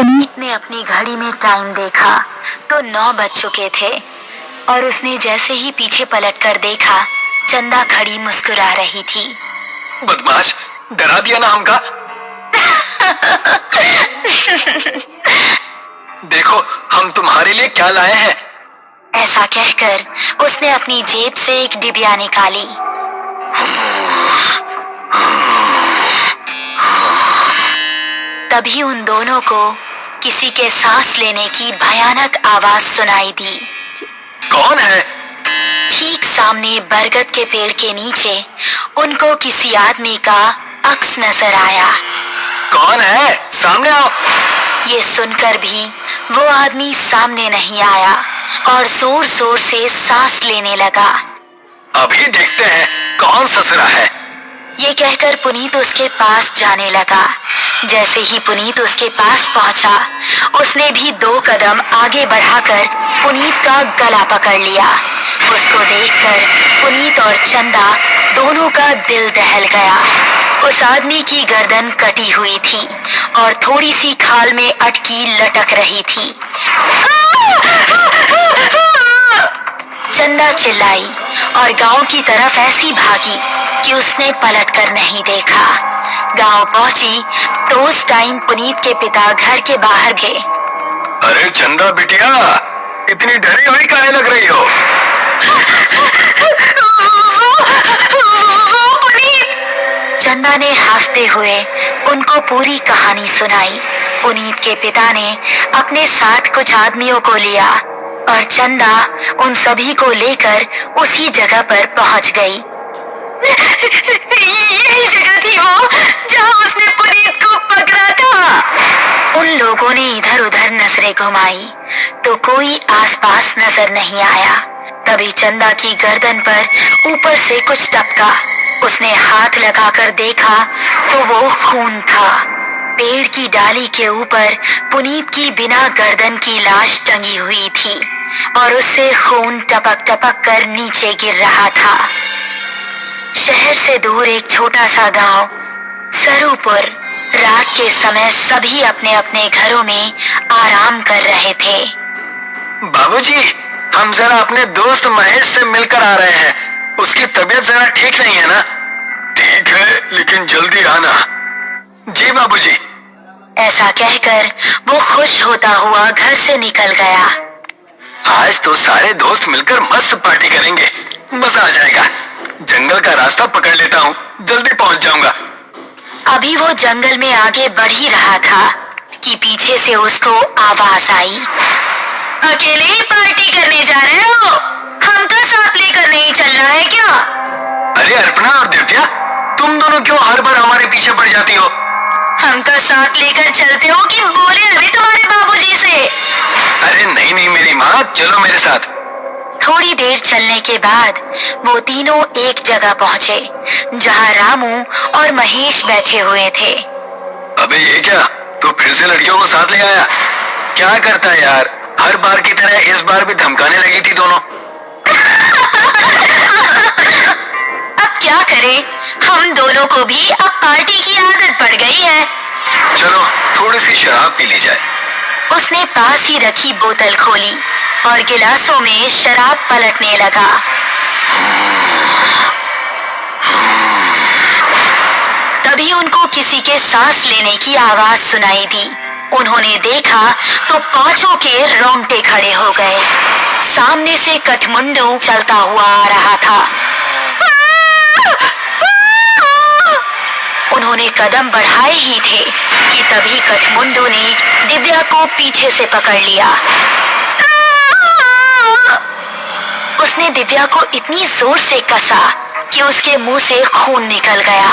पुनीत ने अपनी घड़ी में टाइम देखा तो 9 बज चुके थे और उसने जैसे ही पीछे पलटकर देखा, चंदा खड़ी मुस्कुरा रही थी। बदमाश, डरा दिया ना हमका। देखो हम तुम्हारे लिए क्या लाए हैं। ऐसा कहकर उसने अपनी जेब से एक डिबिया निकाली। तभी उन दोनों को किसी के सांस लेने की भयानक आवाज सुनाई दी। कौन है? ठीक सामने बरगद के पेड़ के नीचे उनको किसी आदमी का अक्स नजर आया। कौन है? सामने आओ। ये सुनकर भी वो आदमी सामने नहीं आया और जोर जोर से सांस लेने लगा। अभी देखते हैं कौन ससुरा है। ये कहकर पुनीत उसके पास जाने लगा। जैसे ही पुनीत उसके पास पहुंचा, उसने भी 2 कदम आगे बढ़ाकर पुनीत का गला पकड़ लिया। उसको देखकर पुनीत और चंदा दोनों का दिल दहल गया। उस आदमी की गर्दन कटी हुई थी और थोड़ी सी खाल में अटकी लटक रही थी। चंदा चिल्लाई और गांव की तरफ ऐसी भागी कि उसने पलटकर नहीं देखा। गांव पहुंची तो उस टाइम पुनीत के पिता घर के बाहर थे। अरे चंदा बिटिया, इतनी डरी हुई काहे लग रही हो? चंदा ने हाफते हुए उनको पूरी कहानी सुनाई। पुनीत के पिता ने अपने साथ कुछ आदमियों को लिया और चंदा उन सभी को लेकर उसी जगह पर पहुंच गई। यही जगह थी वो जहां उसने पुनीत को पकड़ा था। उन लोगों ने इधर उधर नजरें घुमाई तो कोई आसपास नजर नहीं आया। तभी चंदा की गर्दन पर ऊपर से कुछ टपका। उसने हाथ लगाकर देखा तो वो खून था। पेड़ की डाली के ऊपर पुनीत की बिना गर्दन की लाश टंगी हुई थी और उससे खून टपक टपक कर नीचे गिर रहा था। शहर से दूर एक छोटा सा गांव सरूपुर। रात के समय सभी अपने अपने घरों में आराम कर रहे थे। बाबूजी, हम जरा अपने दोस्त महेश से मिलकर आ रहे हैं। उसकी तबीयत जरा ठीक नहीं है ना? ठीक है, लेकिन जल्दी आना। जी बाबूजी। ऐसा कहकर वो खुश होता हुआ घर से निकल गया। आज तो सारे दोस्त मिलकर मस्त पार्टी करेंगे, मजा आ जाएगा। जंगल का रास्ता पकड़ लेता हूँ, जल्दी पहुँच जाऊंगा। अभी वो जंगल में आगे बढ़ ही रहा था कि पीछे से उसको आवाज आई। अकेले ही पार्टी करने जा रहे हो? हमको साथ लेकर नहीं चलना है क्या? अरे अर्पणा और दिव्या, तुम दोनों क्यों हर बार हमारे पीछे पड़ जाती हो? हमको साथ लेकर चलते हो कि बोले अभी तुम्हारे बाबूजी से? अरे नहीं नहीं मेरी माँ, चलो मेरे साथ। थोड़ी देर चलने के बाद वो तीनों एक जगह पहुंचे जहां रामू और महेश बैठे हुए थे। अबे ये क्या, तू फिर से लड़कियों को साथ ले आया? क्या करता है यार, हर बार की तरह इस बार भी धमकाने लगी थी दोनों। अब क्या करें, हम दोनों को भी अब पार्टी की आदत पड़ गई है। चलो थोड़ी सी शराब पी ली जाए। उसने पास ही रखी बोतल खोली और गिलासों में शराब पलटने लगा। तभी उनको किसी के सांस लेने की आवाज सुनाई दी। उन्होंने देखा तो पांचों के रोंगटे खड़े हो गए। सामने से कठमुंडू चलता हुआ आ रहा था। उन्होंने कदम बढ़ाए ही थे कि तभी कठमुंडू ने दिव्या को पीछे से पकड़ लिया। उसने दिव्या को इतनी जोर से कसा कि उसके मुंह से खून निकल गया।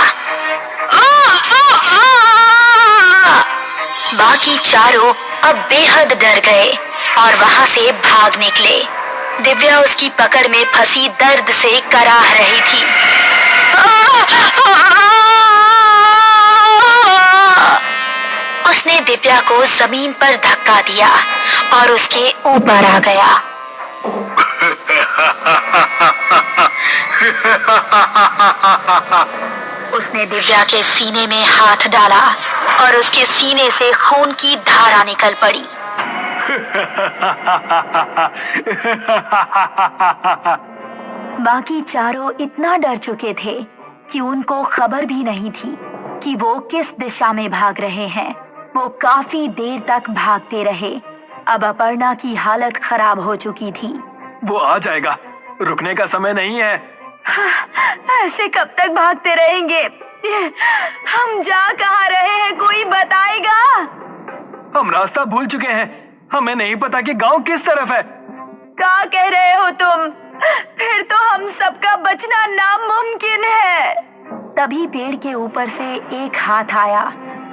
बाकी चारों अब बेहद डर गए और वहां से भाग निकले। दिव्या उसकी पकड़ में फंसी दर्द से कराह रही थी। उसने दिव्या को जमीन पर धक्का दिया और उसके ऊपर आ गया। उसने दिव्या के सीने में हाथ डाला और उसके सीने से खून की धारा निकल पड़ी। बाकी चारों इतना डर चुके थे कि उनको खबर भी नहीं थी कि वो किस दिशा में भाग रहे हैं। वो काफी देर तक भागते रहे। अब अपर्णा की हालत खराब हो चुकी थी। वो आ जाएगा, रुकने का समय नहीं है। ऐसे कब तक भागते रहेंगे? हम जा कहाँ रहे हैं, कोई बताएगा? हम रास्ता भूल चुके हैं, हमें नहीं पता कि गांव किस तरफ है। क्या कह रहे हो तुम? फिर तो हम सबका बचना नामुमकिन है। तभी पेड़ के ऊपर से एक हाथ आया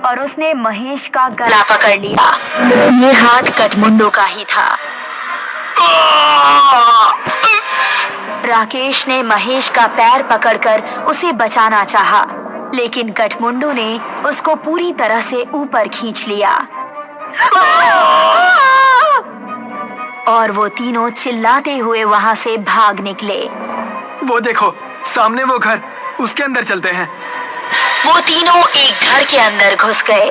और उसने महेश का गला पकड़ लिया। ये हाथ कठमुंडू का ही था। राकेश ने महेश का पैर पकड़कर उसे बचाना चाहा, लेकिन कठमुंडू ने उसको पूरी तरह से ऊपर खींच लिया और वो तीनों चिल्लाते हुए वहां से भाग निकले। वो देखो, सामने वो घर, उसके अंदर चलते हैं। वो तीनों एक घर के अंदर घुस गए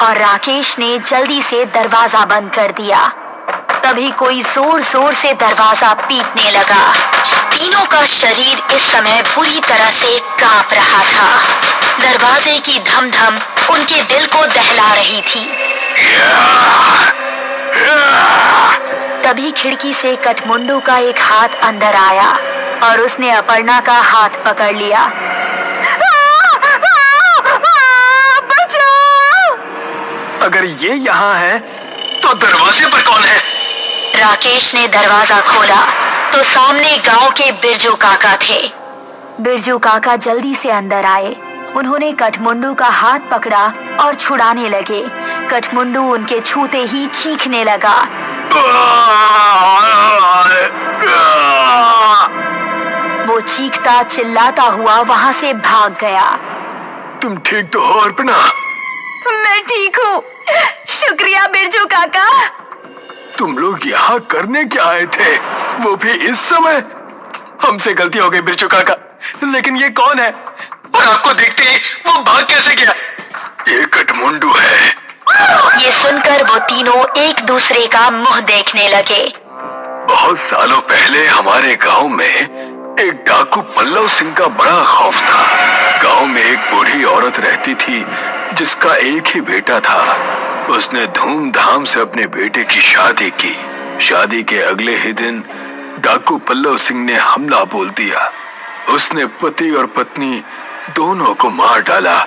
और राकेश ने जल्दी से दरवाजा बंद कर दिया। तभी कोई जोर जोर से दरवाजा पीटने लगा। तीनों का शरीर इस समय पूरी तरह से कांप रहा था। दरवाजे की धम धम उनके दिल को दहला रही थी। तभी खिड़की से कठमुंडू का एक हाथ अंदर आया और उसने अपर्णा का हाथ पकड़ लिया। बचाओ! अगर ये यहाँ है तो दरवाजे पर कौन है? राकेश ने दरवाजा खोला तो सामने गांव के बिरजू काका थे। बिरजू काका जल्दी से अंदर आए। उन्होंने कठमुंडू का हाथ पकड़ा और छुड़ाने लगे। कठमुंडू उनके छूते ही चीखने लगा। वो चीखता चिल्लाता हुआ वहां से भाग गया। तुम ठीक तो हो अर्पणा? मैं ठीक हूँ, शुक्रिया बिरजू काका। तुम लोग यहाँ करने क्या आए थे, वो भी इस समय? हमसे गलती हो गई बिरजू काका, लेकिन ये कौन है और आपको देखते ही वो भाग कैसे गया? ये कठमुंडू है। ये सुनकर वो तीनों एक दूसरे का मुंह देखने लगे। बहुत सालों पहले हमारे गांव में एक डाकू पल्लव सिंह का बड़ा खौफ था। गांव में एक बूढ़ी औरत रहती थी जिसका एक ही बेटा था। उसने धूमधाम से अपने बेटे की शादी की। शादी के अगले ही दिन डाकू पल्लव सिंह ने हमला बोल दिया। उसने पति और पत्नी दोनों को मार डाला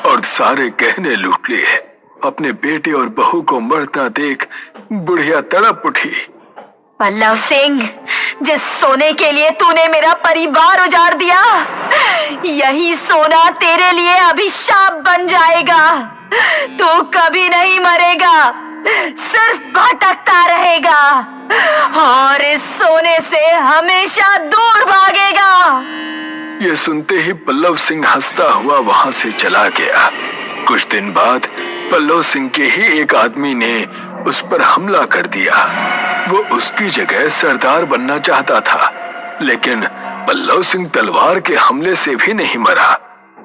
और सारे गहने लूट लिए। अपने बेटे और बहू को मरता देख बुढ़िया तड़प उठी। पल्लव सिंह, जिस सोने के लिए तूने मेरा परिवार उजाड़ दिया, यही सोना तेरे लिए अभिशाप बन जाएगा। तू कभी नहीं मरेगा, सिर्फ भटकता रहेगा और इस सोने से हमेशा दूर भागेगा। ये सुनते ही पल्लव सिंह हंसता हुआ वहां से चला गया। कुछ दिन बाद पल्लव सिंह के ही एक आदमी ने उस पर हमला कर दिया। वो उसकी जगह सरदार बनना चाहता था, लेकिन पल्लव सिंह तलवार के हमले से भी नहीं मरा।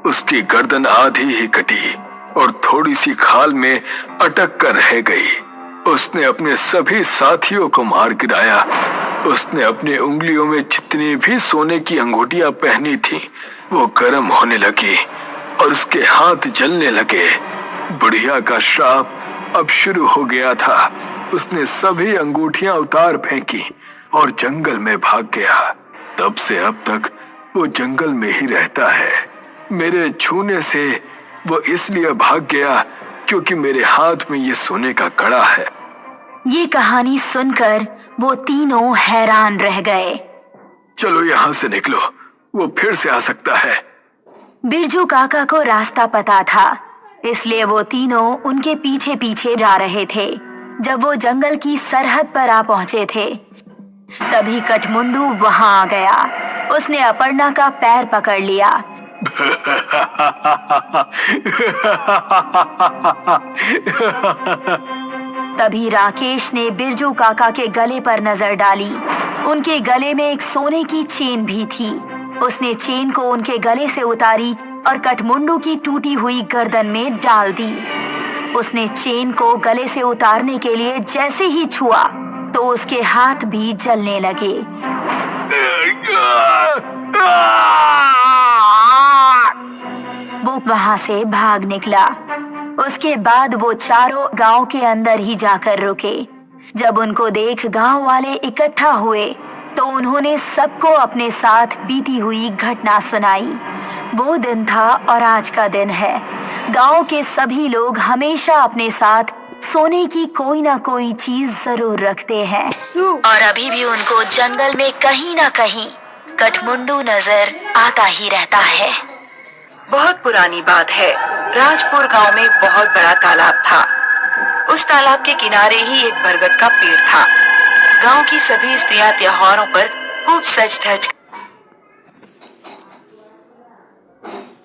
उसकी गर्दन आधी ही कटी और थोड़ी सी खाल में अटक कर रह गई। उसने अपने सभी साथियों को मार गिराया। उसने अपनी उंगलियों में जितनी भी सोने की अंगूठियां पहनी थी वो गर्म होने लगी और उसके हाथ जलने लगे। बुढ़िया का श्राप अब शुरू हो गया था। उसने सभी अंगूठियां उतार फेंकी और जंगल में भाग गया। तब से अब तक वो जंगल में ही रहता है। मेरे छूने से वो इसलिए भाग गया क्योंकि मेरे हाथ में ये सोने का कड़ा है। ये कहानी सुनकर वो तीनों हैरान रह गए। चलो यहाँ से निकलो, वो फिर से आ सकता है। बिरजू काका को रास्ता पता था, इसलिए वो तीनों उनके पीछे पीछे जा रहे थे। जब वो जंगल की सरहद पर आ पहुंचे थे, तभी कठमुंडू वहां आ गया। उसने अपर्णा का पैर पकड़ लिया। तभी राकेश ने बिरजू काका के गले पर नजर डाली। उनके गले में एक सोने की चेन भी थी। उसने चेन को उनके गले से उतारी और कठमुंडू की टूटी हुई गर्दन में डाल दी। उसने चेन को गले से उतारने के लिए जैसे ही छुआ तो उसके हाथ भी जलने लगे। वो वहां से भाग निकला। उसके बाद वो चारों गांव के अंदर ही जाकर रुके। जब उनको देख गांव वाले इकट्ठा हुए तो उन्होंने सबको अपने साथ बीती हुई घटना सुनाई। वो दिन था और आज का दिन है। गांव के सभी लोग हमेशा अपने साथ सोने की कोई ना कोई चीज जरूर रखते हैं और अभी भी उनको जंगल में कहीं ना कहीं कठमुंडू नजर आता ही रहता है। बहुत पुरानी बात है। राजपुर गांव में एक बहुत बड़ा तालाब था। उस तालाब के किनारे ही एक बरगद का पेड़ था। गांव की सभी स्त्रियां त्योहारों पर खूब सज धज